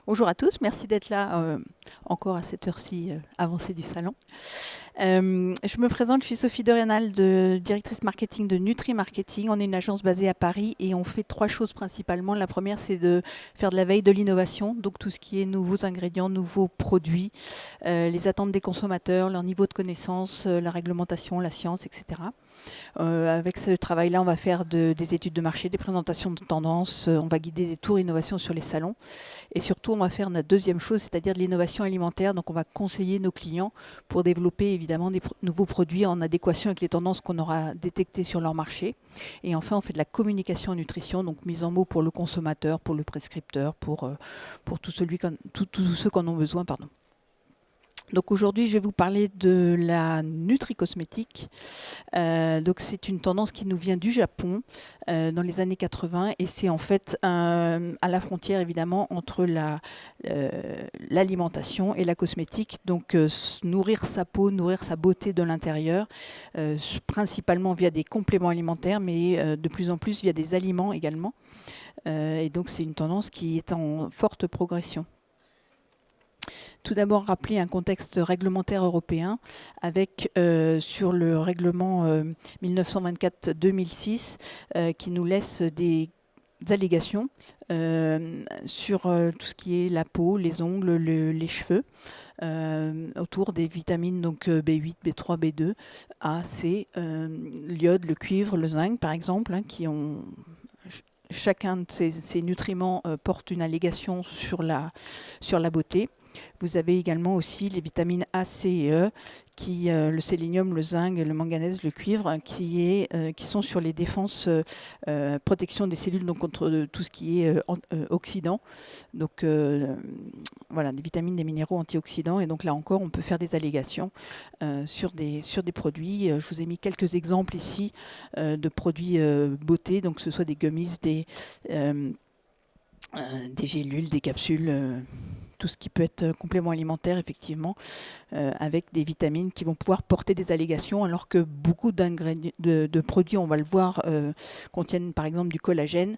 Bonjour à tous, merci d'être là encore à cette heure-ci avancée du salon. Je me présente, je suis Sophie Dorianal, directrice marketing de Nutri Marketing. On est une agence basée à Paris et on fait trois choses principalement. La première, c'est de faire de la veille de l'innovation, donc tout ce qui est nouveaux ingrédients, nouveaux produits, les attentes des consommateurs, leur niveau de connaissance, la réglementation, la science, etc. Avec ce travail-là, on va faire des études de marché, des présentations de tendances, on va guider des tours innovation sur les salons. Et surtout, on va faire notre deuxième chose, c'est-à-dire de l'innovation alimentaire. Donc, on va conseiller nos clients pour développer évidemment des nouveaux produits en adéquation avec les tendances qu'on aura détectées sur leur marché. Et enfin, on fait de la communication en nutrition, donc mise en mots pour le consommateur, pour le prescripteur, pour tous ceux qui en ont besoin. Pardon. Donc aujourd'hui, je vais vous parler de la nutri-cosmétique. Donc c'est une tendance qui nous vient du Japon dans les années 80 et c'est en fait à la frontière évidemment entre l'alimentation et la cosmétique. Donc nourrir sa peau, nourrir sa beauté de l'intérieur, principalement via des compléments alimentaires, mais de plus en plus via des aliments également. Et donc c'est une tendance qui est en forte progression. Tout d'abord, rappeler un contexte réglementaire européen avec sur le règlement 1924-2006 qui nous laisse des allégations sur tout ce qui est la peau, les ongles, les cheveux, autour des vitamines donc B8, B3, B2, A, C, l'iode, le cuivre, le zinc par exemple, qui ont chacun de ces nutriments porte une allégation sur la beauté. Vous avez également aussi les vitamines A, C et E, le sélénium, le zinc, le manganèse, le cuivre, qui sont sur les défenses, protection des cellules donc contre tout ce qui est oxydant. Donc voilà, des vitamines, des minéraux antioxydants. Et donc là encore, on peut faire des allégations sur des produits. Je vous ai mis quelques exemples ici de produits beauté, donc que ce soit des gummies, des gélules, des capsules. Tout ce qui peut être complément alimentaire, effectivement, avec des vitamines qui vont pouvoir porter des allégations, alors que beaucoup de produits, on va le voir, contiennent par exemple du collagène,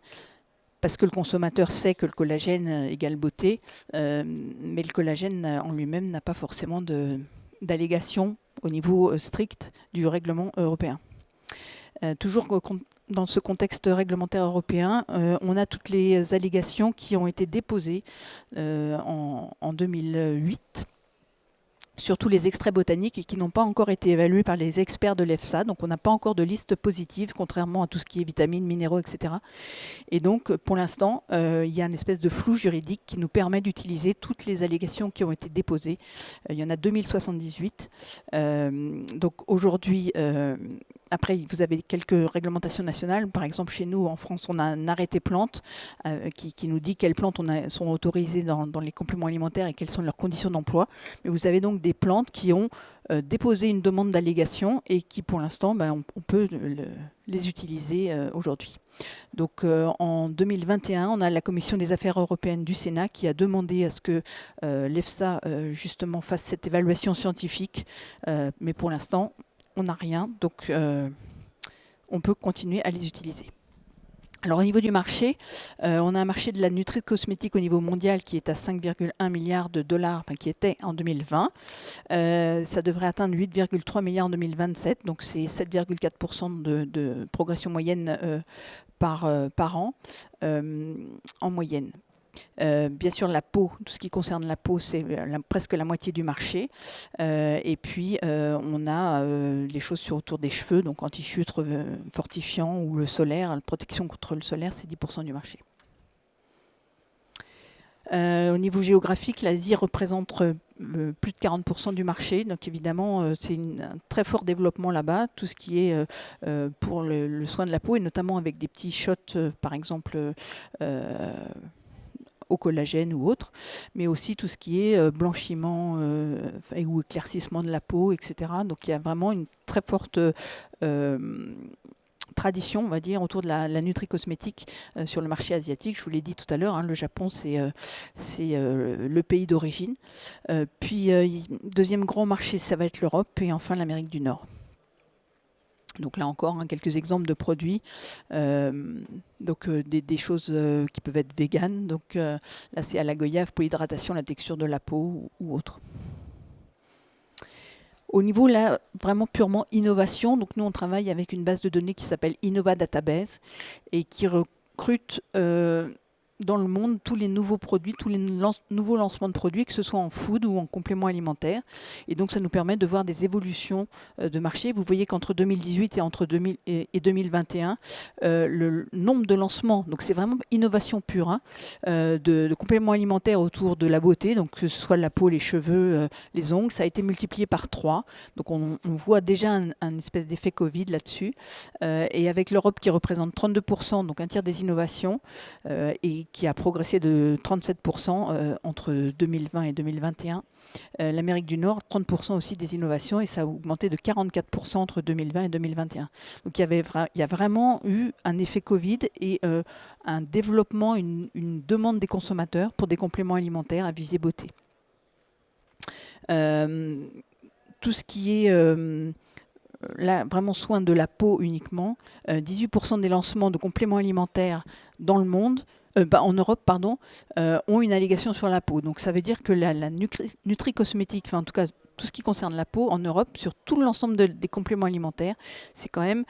parce que le consommateur sait que le collagène égale beauté, mais le collagène en lui-même n'a pas forcément d'allégation au niveau strict du règlement européen. Toujours dans ce contexte réglementaire européen, on a toutes les allégations qui ont été déposées en 2008 sur tous les extraits botaniques et qui n'ont pas encore été évalués par les experts de l'EFSA. Donc on n'a pas encore de liste positive, contrairement à tout ce qui est vitamines, minéraux, etc. Et donc pour l'instant, il y a une espèce de flou juridique qui nous permet d'utiliser toutes les allégations qui ont été déposées. Il y en a 2078. Donc aujourd'hui, après, vous avez quelques réglementations nationales. Par exemple, chez nous, en France, on a un arrêté plantes qui nous dit quelles plantes sont autorisées dans les compléments alimentaires et quelles sont leurs conditions d'emploi. Mais vous avez donc des plantes qui ont déposé une demande d'allégation et qui, pour l'instant, on peut les utiliser aujourd'hui. Donc en 2021, on a la Commission des affaires européennes du Sénat qui a demandé à ce que l'EFSA justement fasse cette évaluation scientifique. Mais pour l'instant, on n'a rien, donc on peut continuer à les utiliser. Alors au niveau du marché, on a un marché de la nutri-cosmétique au niveau mondial qui est à 5,1 milliards de dollars, enfin qui était en 2020. Ça devrait atteindre 8,3 milliards en 2027, donc c'est 7,4% de progression moyenne par an en moyenne. Bien sûr, la peau, tout ce qui concerne la peau, c'est presque la moitié du marché. Et puis, on a les choses autour des cheveux, donc anti-chutre, fortifiant ou le solaire. La protection contre le solaire, c'est 10% du marché. Au niveau géographique, l'Asie représente plus de 40% du marché. Donc évidemment, c'est un très fort développement là-bas. Tout ce qui est pour le soin de la peau, et notamment avec des petits shots, par exemple, au collagène ou autre, mais aussi tout ce qui est blanchiment ou éclaircissement de la peau, etc. Donc il y a vraiment une très forte tradition, on va dire, autour de la nutri-cosmétique sur le marché asiatique. Je vous l'ai dit tout à l'heure, le Japon, c'est le pays d'origine. Puis, deuxième grand marché, ça va être l'Europe, et enfin l'Amérique du Nord. Donc là encore, hein, quelques exemples de produits. Des choses qui peuvent être véganes. Donc là, c'est à la goyave pour l'hydratation, la texture de la peau ou autre. Au niveau là, vraiment purement innovation, donc nous on travaille avec une base de données qui s'appelle Innova Database et qui recrute dans le monde tous les nouveaux produits, tous les nouveaux lancements de produits, que ce soit en food ou en complément alimentaire. Et donc ça nous permet de voir des évolutions de marché. Vous voyez qu'entre 2018 et entre 2021, le nombre de lancements, donc c'est vraiment innovation pure, hein, de compléments alimentaires autour de la beauté, donc que ce soit la peau, les cheveux, les ongles, ça a été multiplié par 3. Donc on voit déjà un espèce d'effet Covid là-dessus. Et avec l'Europe qui représente 32%, donc un tiers des innovations, et qui a progressé de 37% entre 2020 et 2021. L'Amérique du Nord, 30% aussi des innovations, et ça a augmenté de 44% entre 2020 et 2021. Donc il y a vraiment eu un effet Covid et un développement, une demande des consommateurs pour des compléments alimentaires à visée beauté. Tout ce qui est là, vraiment soin de la peau uniquement, 18% des lancements de compléments alimentaires dans le monde, en Europe, pardon, ont une allégation sur la peau. Donc ça veut dire que la nutri-cosmétique, enfin en tout cas tout ce qui concerne la peau en Europe, sur tout l'ensemble des compléments alimentaires, c'est quand même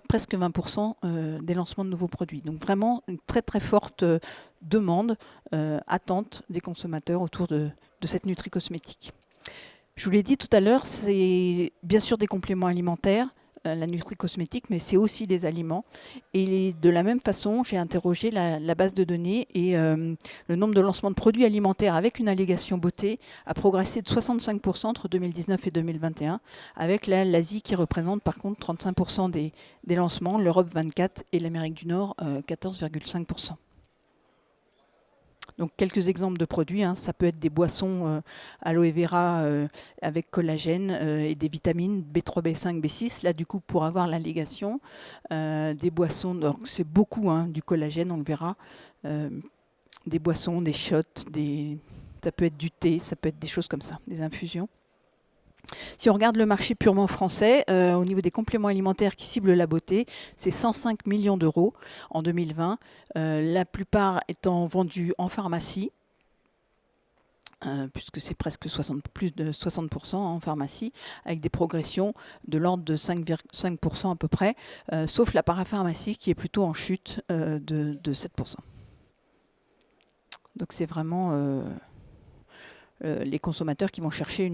presque 20% des lancements de nouveaux produits. Donc vraiment une très très forte demande, attente des consommateurs autour de cette nutri-cosmétique. Je vous l'ai dit tout à l'heure, c'est bien sûr des compléments alimentaires, la nutri-cosmétique, mais c'est aussi des aliments. Et de la même façon, j'ai interrogé la base de données et le nombre de lancements de produits alimentaires avec une allégation beauté a progressé de 65% entre 2019 et 2021, avec l'Asie qui représente par contre 35% des lancements, l'Europe 24% et l'Amérique du Nord 14,5%. Donc quelques exemples de produits, hein. Ça peut être des boissons aloe vera avec collagène et des vitamines B3, B5, B6. Là du coup pour avoir l'allégation, des boissons, donc c'est beaucoup hein, du collagène, on le verra, des boissons, des shots, ça peut être du thé, ça peut être des choses comme ça, des infusions. Si on regarde le marché purement français, au niveau des compléments alimentaires qui ciblent la beauté, c'est 105 millions d'euros en 2020, la plupart étant vendus en pharmacie, puisque c'est presque plus de 60% en pharmacie, avec des progressions de l'ordre de 5,5% à peu près, sauf la parapharmacie qui est plutôt en chute de 7%. Donc c'est vraiment les consommateurs qui vont chercher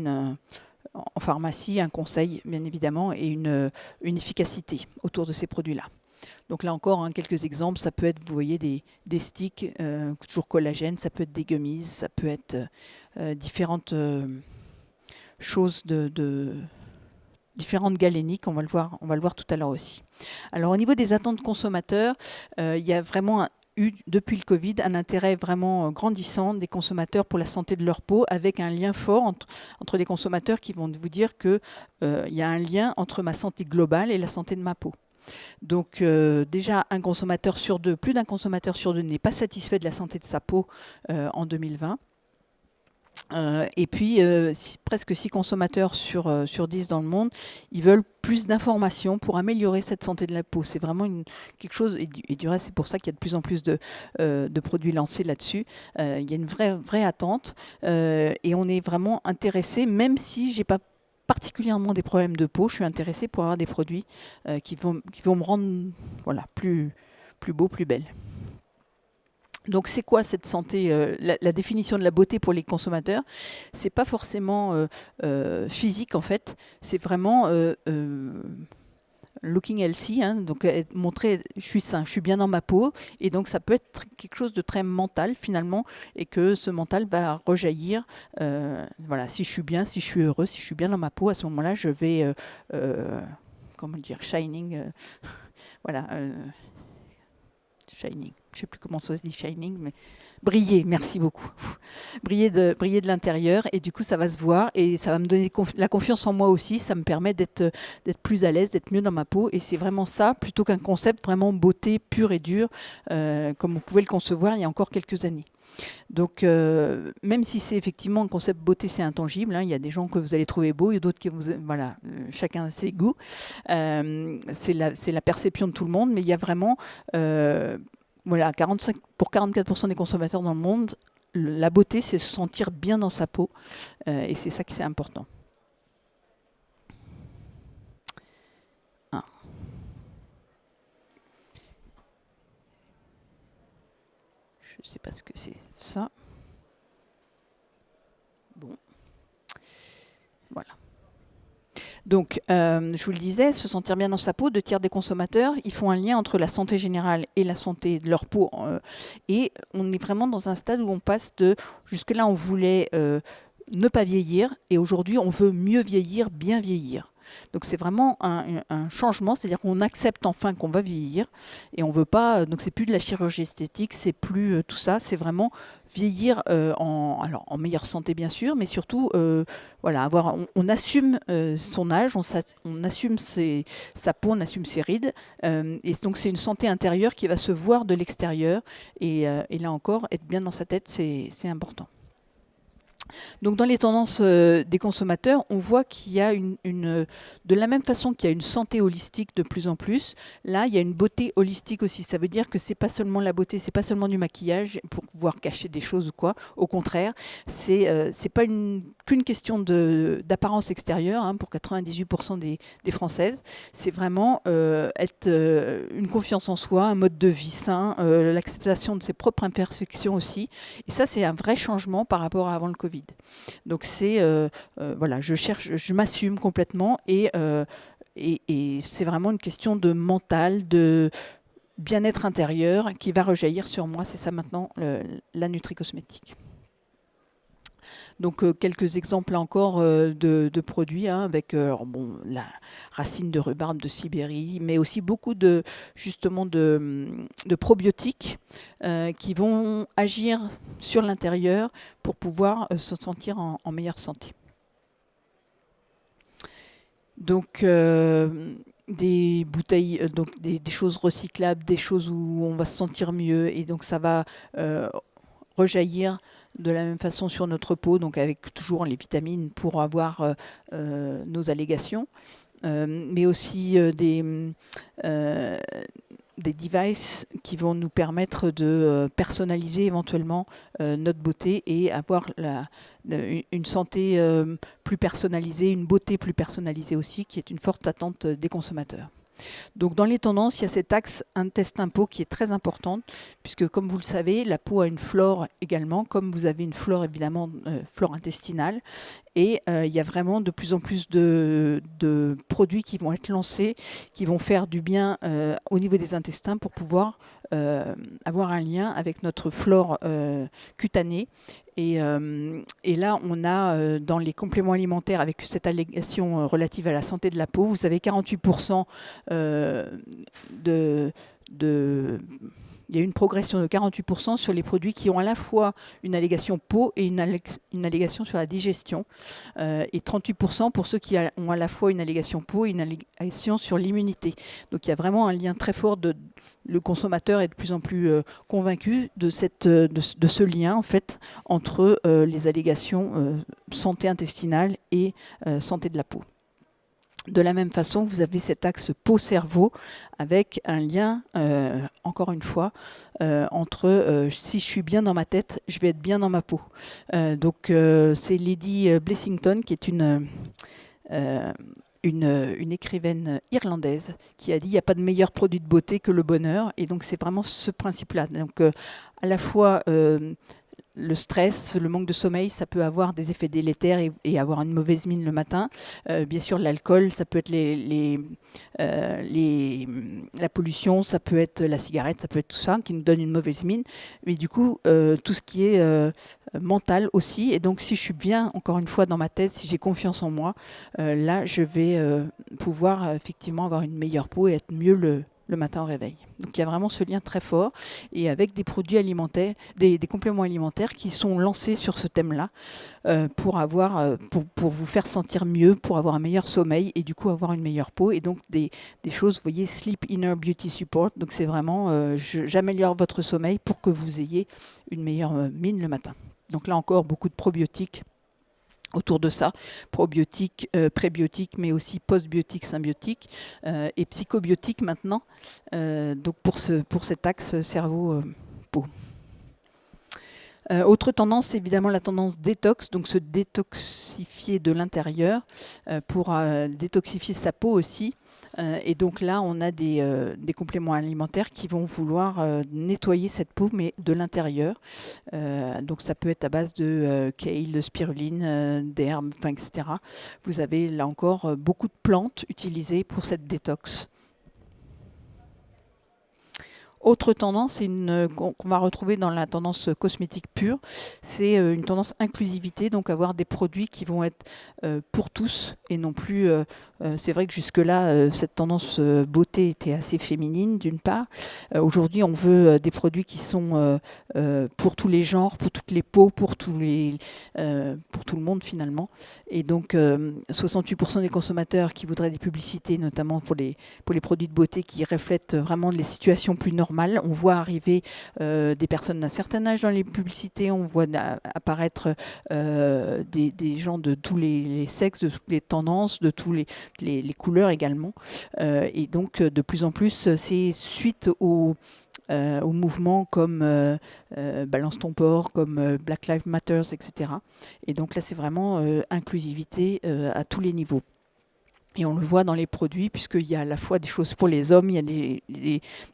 en pharmacie, un conseil, bien évidemment, et une efficacité autour de ces produits-là. Donc là encore, hein, quelques exemples, ça peut être, vous voyez, des sticks, toujours collagène, ça peut être des gummies, ça peut être différentes choses différentes galéniques, on va le voir tout à l'heure aussi. Alors au niveau des attentes consommateurs, il y a vraiment eu depuis le Covid un intérêt vraiment grandissant des consommateurs pour la santé de leur peau, avec un lien fort entre les consommateurs qui vont vous dire qu'il y a un lien entre ma santé globale et la santé de ma peau. Donc déjà un consommateur sur deux, plus d'un consommateur sur deux n'est pas satisfait de la santé de sa peau en 2020. Et puis, presque 6 consommateurs sur 10 dans le monde, ils veulent plus d'informations pour améliorer cette santé de la peau. C'est vraiment quelque chose, et du reste, c'est pour ça qu'il y a de plus en plus de produits lancés là-dessus. Il y a une vraie attente et on est vraiment intéressé, même si j'ai pas particulièrement des problèmes de peau, je suis intéressée pour avoir des produits qui vont me rendre voilà, plus beau, plus belle. Donc c'est quoi cette santé, la définition de la beauté pour les consommateurs? C'est pas forcément physique en fait, c'est vraiment looking healthy, hein, donc montrer je suis sain, je suis bien dans ma peau, et donc ça peut être quelque chose de très mental finalement, et que ce mental va rejaillir, voilà, si je suis bien, si je suis heureux, si je suis bien dans ma peau, à ce moment-là je vais, comment dire, shining, voilà, shining. Je ne sais plus comment ça se dit, shining, mais briller, merci beaucoup. Briller de l'intérieur, et du coup ça va se voir et ça va me donner la confiance en moi aussi, ça me permet d'être plus à l'aise, d'être mieux dans ma peau, et c'est vraiment ça, plutôt qu'un concept vraiment beauté pure et dure, comme on pouvait le concevoir il y a encore quelques années. Donc, même si c'est effectivement un concept beauté, c'est intangible, hein, il y a des gens que vous allez trouver beaux et d'autres qui vous... Voilà, chacun ses goûts. C'est la perception de tout le monde, mais il y a vraiment... voilà, 45, pour 44% des consommateurs dans le monde, la beauté, c'est se sentir bien dans sa peau. Et c'est ça qui est important. Ah. Je ne sais pas ce que c'est ça. Bon. Voilà. Donc, je vous le disais, se sentir bien dans sa peau, 2 tiers des consommateurs, ils font un lien entre la santé générale et la santé de leur peau. Et on est vraiment dans un stade où on passe de... Jusque-là, on voulait ne pas vieillir, et aujourd'hui, on veut mieux vieillir, bien vieillir. Donc c'est vraiment un changement, c'est-à-dire qu'on accepte enfin qu'on va vieillir, et on veut pas... Donc c'est plus de la chirurgie esthétique, c'est plus tout ça, c'est vraiment vieillir alors, en meilleure santé bien sûr, mais surtout voilà, on assume son âge, on assume sa peau, on assume ses rides, et donc c'est une santé intérieure qui va se voir de l'extérieur, et là encore, être bien dans sa tête, c'est important. Donc dans les tendances des consommateurs, on voit qu'il y a de la même façon qu'il y a une santé holistique de plus en plus, là il y a une beauté holistique aussi. Ça veut dire que c'est pas seulement la beauté, c'est pas seulement du maquillage pour pouvoir cacher des choses ou quoi. Au contraire, c'est pas qu'une question d'apparence extérieure, hein, pour 98% des Françaises. C'est vraiment être une confiance en soi, un mode de vie sain, l'acceptation de ses propres imperfections aussi. Et ça, c'est un vrai changement par rapport à avant le Covid. Donc c'est voilà, je m'assume complètement, et c'est vraiment une question de mental, de bien-être intérieur qui va rejaillir sur moi. C'est ça maintenant la nutri-cosmétique. Donc quelques exemples encore de produits, hein, avec la racine de rhubarbe de Sibérie, mais aussi beaucoup justement de probiotiques qui vont agir sur l'intérieur pour pouvoir se sentir en meilleure santé. Donc des bouteilles, donc des choses recyclables, des choses où on va se sentir mieux, et donc ça va rejaillir de la même façon sur notre peau, donc avec toujours les vitamines pour avoir nos allégations, mais aussi des devices qui vont nous permettre de personnaliser éventuellement notre beauté et avoir une santé plus personnalisée, une beauté plus personnalisée aussi, qui est une forte attente des consommateurs. Donc dans les tendances, il y a cet axe intestin-peau qui est très importante, puisque comme vous le savez, la peau a une flore également, comme vous avez une flore évidemment, flore intestinale, et il y a vraiment de plus en plus de produits qui vont être lancés, qui vont faire du bien au niveau des intestins pour pouvoir avoir un lien avec notre flore cutanée. Et là, on a dans les compléments alimentaires, avec cette allégation relative à la santé de la peau, vous avez 48% il y a une progression de 48% sur les produits qui ont à la fois une allégation peau et une allégation sur la digestion, et 38% pour ceux qui ont à la fois une allégation peau et une allégation sur l'immunité. Donc il y a vraiment un lien très fort. Le consommateur est de plus en plus convaincu de ce lien en fait entre les allégations santé intestinale et santé de la peau. De la même façon, vous avez cet axe peau-cerveau avec un lien, encore une fois, entre si je suis bien dans ma tête, je vais être bien dans ma peau. Donc c'est Lady Blessington, qui est une écrivaine irlandaise, qui a dit « il n'y a pas de meilleur produit de beauté que le bonheur ». Et donc c'est vraiment ce principe-là. Donc à la fois le stress, le manque de sommeil, ça peut avoir des effets délétères et avoir une mauvaise mine le matin. Bien sûr, l'alcool, ça peut être la pollution, ça peut être la cigarette, ça peut être tout ça qui nous donne une mauvaise mine. Mais du coup, tout ce qui est mental aussi. Et donc, si je suis bien, encore une fois, dans ma tête, si j'ai confiance en moi, là, je vais pouvoir effectivement avoir une meilleure peau et être mieux le matin au réveil. Donc il y a vraiment ce lien très fort, et avec des produits alimentaires, des compléments alimentaires qui sont lancés sur ce thème-là, pour vous faire sentir mieux, pour avoir un meilleur sommeil et du coup avoir une meilleure peau. Et donc des choses, vous voyez, Sleep Inner Beauty Support. Donc c'est vraiment, j'améliore votre sommeil pour que vous ayez une meilleure mine le matin. Donc là encore, beaucoup de probiotiques autour de ça, probiotiques, prébiotiques, mais aussi postbiotiques, symbiotiques et psychobiotiques maintenant. Donc pour cet axe cerveau-peau. Autre tendance, c'est évidemment la tendance détox, donc se détoxifier de l'intérieur pour détoxifier sa peau aussi. Et donc là, on a des compléments alimentaires qui vont vouloir nettoyer cette peau, mais de l'intérieur. Donc ça peut être à base de kale, de spiruline, d'herbes, etc. Vous avez là encore beaucoup de plantes utilisées pour cette détox. Autre tendance, qu'on va retrouver dans la tendance cosmétique pure, c'est une tendance inclusivité, donc avoir des produits qui vont être pour tous et non plus... c'est vrai que jusque-là, cette tendance beauté était assez féminine d'une part. Aujourd'hui, on veut des produits qui sont pour tous les genres, pour toutes les peaux, pour tout le monde finalement. Et donc, 68% des consommateurs qui voudraient des publicités, notamment pour les produits de beauté qui reflètent vraiment les situations plus normales. On voit arriver des personnes d'un certain âge dans les publicités, on voit apparaître des gens de tous les sexes, de toutes les tendances, de tous les couleurs également. Et donc, de plus en plus, c'est suite aux mouvements comme Balance ton port, comme Black Lives Matter, etc. Et donc là, c'est vraiment inclusivité à tous les niveaux. Et on le voit dans les produits, puisqu'il y a à la fois des choses pour les hommes, il y a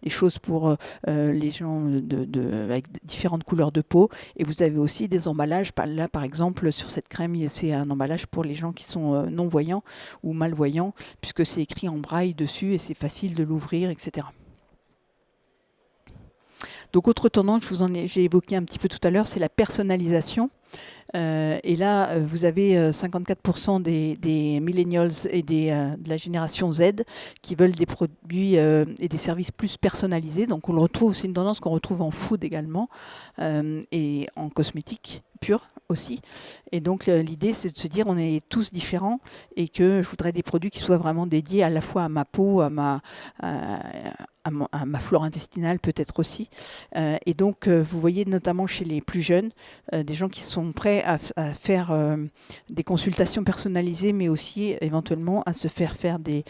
des choses pour les gens avec différentes couleurs de peau. Et vous avez aussi des emballages. Là, par exemple, sur cette crème, c'est un emballage pour les gens qui sont non-voyants ou malvoyants, puisque c'est écrit en braille dessus et c'est facile de l'ouvrir, etc. Donc, autre tendance, j'ai évoqué un petit peu tout à l'heure, c'est la personnalisation. Et là, vous avez 54% des millennials et de la génération Z qui veulent des produits et des services plus personnalisés. Donc on le retrouve, c'est une tendance qu'on retrouve en food également et en cosmétique pure aussi. Et donc l'idée, c'est de se dire on est tous différents et que je voudrais des produits qui soient vraiment dédiés à la fois à ma peau, à ma flore intestinale peut-être aussi. Et donc vous voyez notamment chez les plus jeunes, des gens qui sont prêts à faire des consultations personnalisées, mais aussi éventuellement à se faire des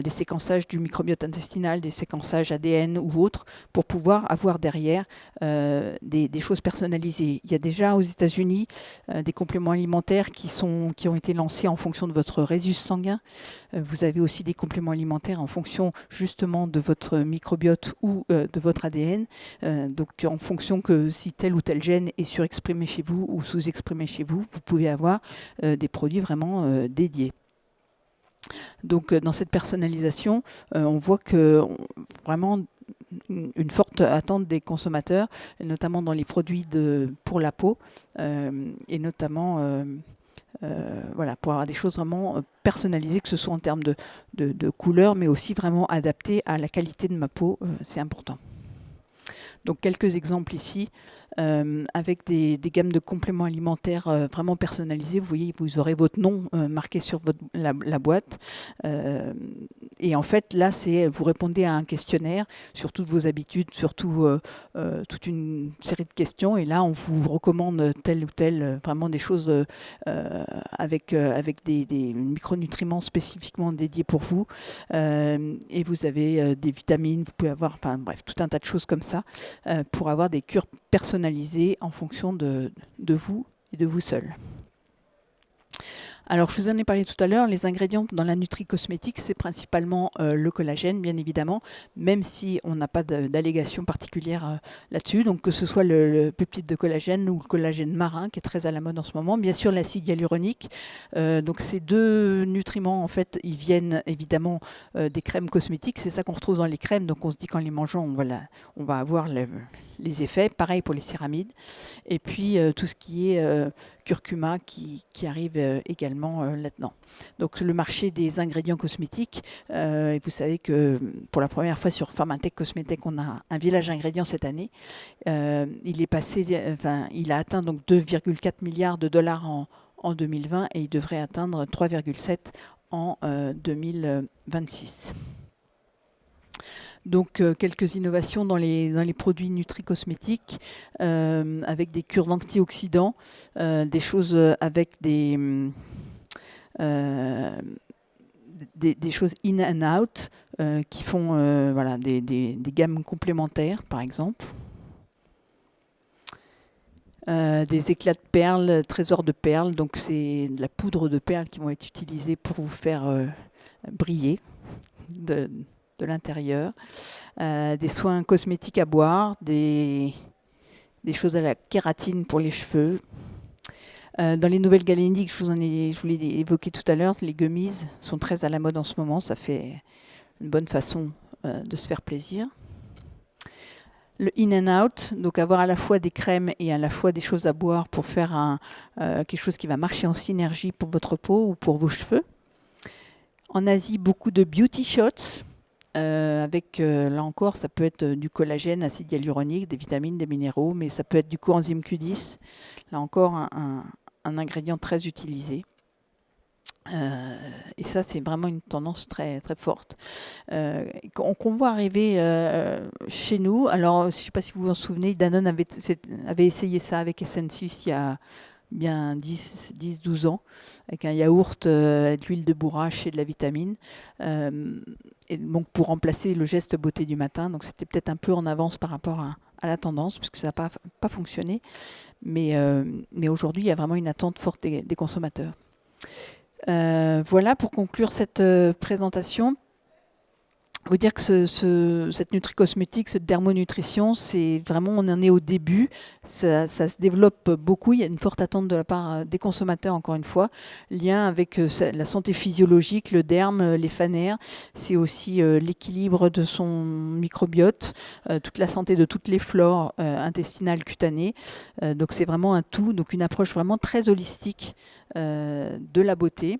séquençages du microbiote intestinal, des séquençages ADN ou autres, pour pouvoir avoir derrière des choses personnalisées. Il y a déjà aux États-Unis des compléments alimentaires qui ont été lancés en fonction de votre résus sanguin. Vous avez aussi des compléments alimentaires en fonction justement de votre microbiote ou de votre ADN. Donc en fonction que si tel ou tel gène est surexprimé chez vous ou sous-exprimé chez vous, vous pouvez avoir des produits vraiment dédiés. Donc dans cette personnalisation, on voit que vraiment une forte attente des consommateurs, notamment dans les produits pour la peau, et notamment pour avoir des choses vraiment personnalisées, que ce soit en termes de couleur, mais aussi vraiment adaptées à la qualité de ma peau, c'est important. Donc quelques exemples ici, avec des gammes de compléments alimentaires vraiment personnalisés. Vous voyez, vous aurez votre nom marqué sur la boîte. Et en fait, là, vous répondez à un questionnaire sur toutes vos habitudes, sur toute une série de questions. Et là, on vous recommande tel ou tel, vraiment des choses avec des micronutriments spécifiquement dédiés pour vous. Et vous avez des vitamines, vous pouvez avoir, tout un tas de choses comme ça pour avoir des cures personnalisées en fonction de vous et de vous seul. Alors, je vous en ai parlé tout à l'heure, les ingrédients dans la nutri-cosmétique, c'est principalement le collagène, bien évidemment, même si on n'a pas d'allégation particulière là-dessus. Donc, que ce soit le peptide de collagène ou le collagène marin, qui est très à la mode en ce moment. Bien sûr, l'acide hyaluronique. Donc, ces deux nutriments, en fait, ils viennent évidemment des crèmes cosmétiques. C'est ça qu'on retrouve dans les crèmes. Donc, on se dit qu'en les mangeant, on va avoir les effets. Pareil pour les céramides. Et puis tout ce qui est curcuma qui arrive également là-dedans. Donc le marché des ingrédients cosmétiques, et vous savez que pour la première fois sur Pharmatech Cosmétech, on a un village ingrédients cette année. Il a atteint donc 2,4 milliards de dollars en 2020 et il devrait atteindre 3,7 en 2026. Donc quelques innovations dans les produits nutri-cosmétiques avec des cures d'antioxydants, des choses avec des choses in and out qui font voilà, des gammes complémentaires par exemple. Des éclats de perles, trésors de perles, donc c'est de la poudre de perles qui vont être utilisées pour vous faire briller de l'intérieur. Des soins cosmétiques à boire, des choses à la kératine pour les cheveux. Dans les nouvelles galéniques, je vous l'ai évoqué tout à l'heure, les gummies sont très à la mode en ce moment, ça fait une bonne façon de se faire plaisir. Le in and out, donc avoir à la fois des crèmes et à la fois des choses à boire pour faire quelque chose qui va marcher en synergie pour votre peau ou pour vos cheveux. En Asie, beaucoup de beauty shots, avec, là encore, ça peut être du collagène, acide hyaluronique, des vitamines, des minéraux, mais ça peut être du coenzyme Q10, là encore un ingrédient très utilisé. Et ça, c'est vraiment une tendance très, très forte qu'on voit arriver chez nous. Alors, je ne sais pas si vous vous en souvenez, Danone avait essayé ça avec SN6 il y a bien 10-12 ans, avec un yaourt, de l'huile de bourrache et de la vitamine, et donc pour remplacer le geste beauté du matin. Donc c'était peut-être un peu en avance par rapport à la tendance, puisque ça n'a pas fonctionné. Mais aujourd'hui, il y a vraiment une attente forte des consommateurs. Voilà, pour conclure cette présentation, vous dire que cette nutri-cosmétique, cette dermonutrition, c'est vraiment, on en est au début, ça se développe beaucoup, il y a une forte attente de la part des consommateurs, encore une fois, lien avec la santé physiologique, le derme, les fanères, c'est aussi l'équilibre de son microbiote, toute la santé de toutes les flores intestinales, cutanées, donc c'est vraiment un tout, donc une approche vraiment très holistique de la beauté.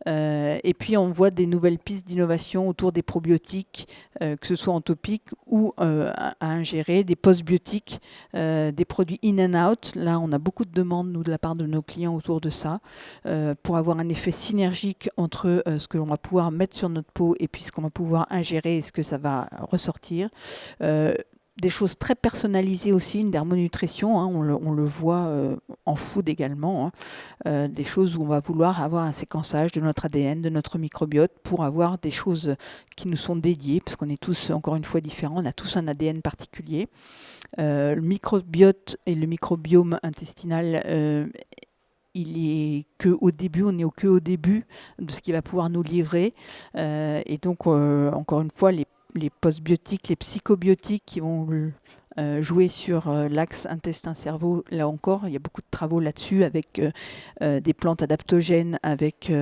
Et puis on voit des nouvelles pistes d'innovation autour des probiotiques, que ce soit en topique ou à ingérer, des postbiotiques, des produits in and out. Là, on a beaucoup de demandes, nous, de la part de nos clients autour de ça, pour avoir un effet synergique entre ce que l'on va pouvoir mettre sur notre peau et puis ce qu'on va pouvoir ingérer et ce que ça va ressortir. Des choses très personnalisées aussi, une dermonutrition, hein, on le voit en food également, hein, des choses où on va vouloir avoir un séquençage de notre ADN, de notre microbiote pour avoir des choses qui nous sont dédiées, parce qu'on est tous, encore une fois, différents, on a tous un ADN particulier. Le microbiote et le microbiome intestinal, il est que au début, on est que au début de ce qui va pouvoir nous livrer. Et donc, encore une fois, les postbiotiques, les psychobiotiques qui vont jouer sur l'axe intestin-cerveau. Là encore, il y a beaucoup de travaux là-dessus avec des plantes adaptogènes, avec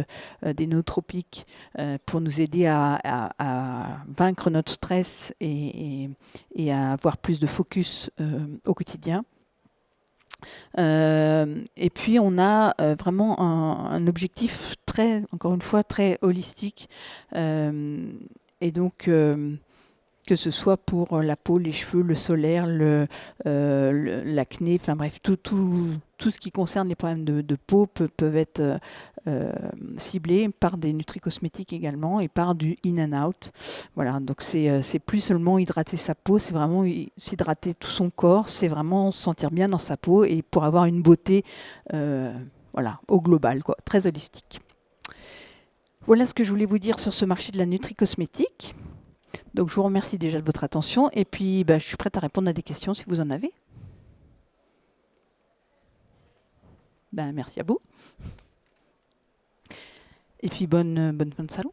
des nootropiques pour nous aider à vaincre notre stress et à avoir plus de focus au quotidien. Et puis on a vraiment un objectif très, encore une fois, très holistique. Et donc, que ce soit pour la peau, les cheveux, le solaire, l'acné, enfin bref, tout ce qui concerne les problèmes de peau peuvent être ciblés par des nutri-cosmétiques également et par du in and out. Voilà, donc c'est plus seulement hydrater sa peau, c'est vraiment s'hydrater tout son corps, c'est vraiment se sentir bien dans sa peau et pour avoir une beauté voilà, au global, quoi, très holistique. Voilà ce que je voulais vous dire sur ce marché de la nutri-cosmétique. Donc je vous remercie déjà de votre attention et puis je suis prête à répondre à des questions si vous en avez. Merci à vous. Et puis bonne fin de salon.